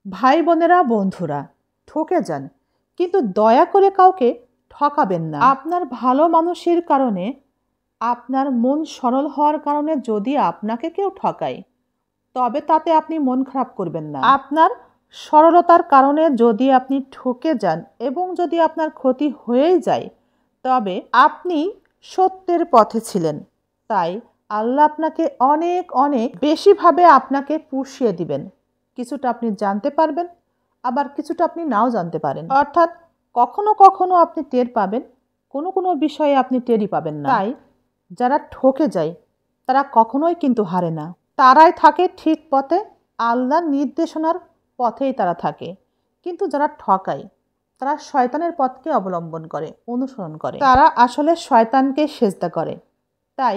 ভাই বোনেরা, বন্ধুরা, ঠকে যান, কিন্তু দয়া করে কাউকে ঠকাবেন না। আপনার ভালো মানুষের কারণে, আপনার মন সরল হওয়ার কারণে যদি আপনাকে কেউ ঠকায়, তবে তাতে আপনি মন খারাপ করবেন না। আপনার সরলতার কারণে যদি আপনি ঠকে যান এবং যদি আপনার ক্ষতি হয়েই যায়, তবে আপনি সত্যের পথে ছিলেন। তাই আল্লাহ আপনাকে অনেক অনেক বেশিভাবে আপনাকে পুষিয়ে দিবেন। কিছুটা আপনি জানতে পারবেন, আবার কিছুটা আপনি নাও জানতে পারেন। অর্থাৎ কখনো কখনো আপনি টের পাবেন, কোনো কোনো বিষয়ে আপনি টেরই পাবেন না। তাই যারা ঠকে যায় তারা কখনোই কিন্তু হারে না, তারাই থাকে ঠিক পথে, আল্লাহর নির্দেশনার পথেই তারা থাকে। কিন্তু যারা ঠকায় তারা শয়তানের পথকে অবলম্বন করে, অনুসরণ করে, তারা আসলে শয়তানকে সেজদা করে। তাই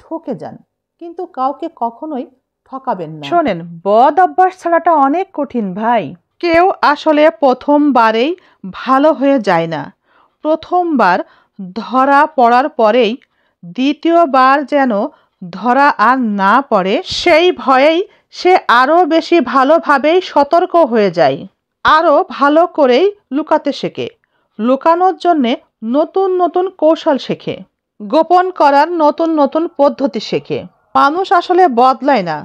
ঠকে যান, কিন্তু কাউকে কখনোই ঠকাবেন না। শোনেন, বদ অভ্যাস ছাড়াটা অনেক কঠিন ভাই। কেউ আসলে প্রথমবারেই ভালো হয়ে যায় না। প্রথমবার ধরা পড়ার পরেই দ্বিতীয়বার যেন ধরা আর না পড়ে, সেই ভয়েই সে আরও বেশি ভালোভাবেই সতর্ক হয়ে যায়, আরও ভালো করেই লুকাতে শেখে, লুকানোর জন্যে নতুন নতুন কৌশল শেখে, গোপন করার নতুন নতুন পদ্ধতি শেখে। মানুষ আসলে বদলায় না,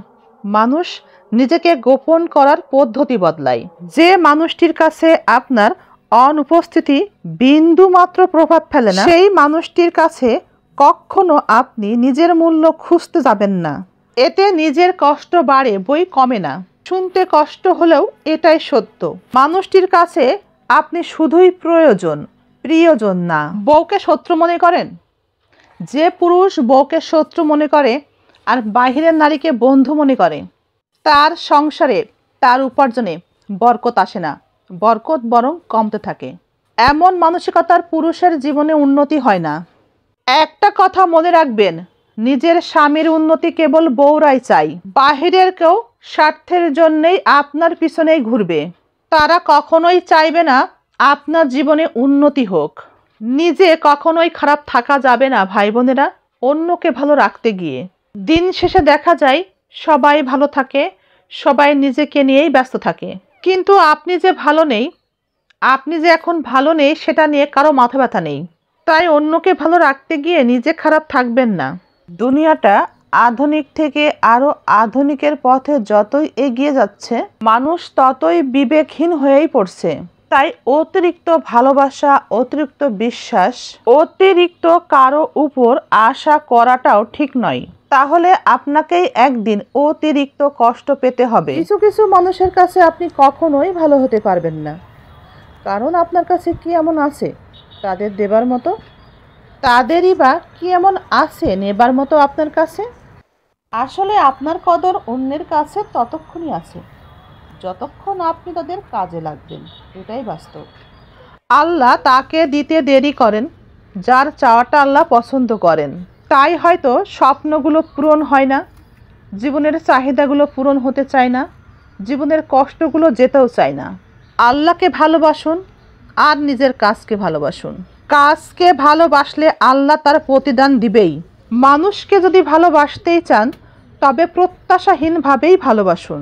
মানুষ নিজেকে গোপন করার পদ্ধতি বদলায়। যে মানুষটির কাছে আপনার অনুপস্থিতি বিন্দু মাত্র প্রভাব ফেলে না, সেই মানুষটির কাছে কখনো আপনি নিজের মূল্য খুঁজতে যাবেন না। এতে নিজের কষ্ট বাড়ে, বই কমে না। শুনতে কষ্ট হলেও এটাই সত্য। মানুষটির কাছে আপনি শুধুই প্রয়োজন, প্রিয়জন না। বউকে শত্রু মনে করেন? যে পুরুষ বউকে শত্রু মনে করে আর বাহিরের নারীকে বন্ধু মনে করে, তার সংসারে, তার উপার্জনে বরকত আসে না, বরকত বরং কমতে থাকে। এমন মানসিকতার পুরুষের জীবনে উন্নতি হয় না। একটা কথা মনে রাখবেন, নিজের স্বামীর উন্নতি কেবল বউরাই চাই। বাহিরের কেউ স্বার্থের জন্যেই আপনার পিছনেই ঘুরবে। তারা কখনোই চাইবে না আপনার জীবনে উন্নতি হোক। নিজে কখনোই খারাপ থাকা যাবে না ভাই বোনেরা, অন্যকে ভালো রাখতে গিয়ে। দিন শেষে দেখা যায় সবাই ভালো থাকে, সবাই নিজেকে নিয়েই ব্যস্ত থাকে, কিন্তু আপনি যে ভালো নেই, আপনি যে এখন ভালো নেই সেটা নিয়ে কারো মাথা ব্যথা নেই। তাই অন্যকে ভালো রাখতে গিয়ে নিজে খারাপ থাকবেন না। দুনিয়াটা আধুনিক থেকে আরও আধুনিকের পথে যতই এগিয়ে যাচ্ছে, মানুষ ততই বিবেকহীন হয়েই পড়ছে। তাই অতিরিক্ত ভালোবাসা, অতিরিক্ত বিশ্বাস, অতিরিক্ত কারো উপর আশা করাটাও ঠিক নয়। তাহলে আপনাকেই একদিন অতিরিক্ত কষ্ট পেতে হবে। কিছু কিছু মানুষের কাছে আপনি কখনোই ভালো হতে পারবেন না, কারণ আপনার কাছে কি এমন আছে তাদের দেবার মতো? তাদেরই বা কি এমন আছে নেবার মতো আপনার কাছে? আসলে আপনার কদর অন্যের কাছে ততক্ষণই আছে যতক্ষণ আপনি তাদের কাজে লাগবেন, এটাই বাস্তব। আল্লাহ তাকে দিতে দেরি করেন যার চাওয়াটা আল্লাহ পছন্দ করেন। তাই হয়তো স্বপ্নগুলো পূরণ হয় না, জীবনের চাহিদাগুলো পূরণ হতে চায় না, জীবনের কষ্টগুলো যেতেও চায় না। আল্লাহকে ভালোবাসুন আর নিজের কাজকে ভালোবাসুন। কাজকে ভালোবাসলে আল্লাহ তার প্রতিদান দিবেই। মানুষকে যদি ভালোবাসতেই চান, তবে প্রত্যাশাহীনভাবেই ভালোবাসুন।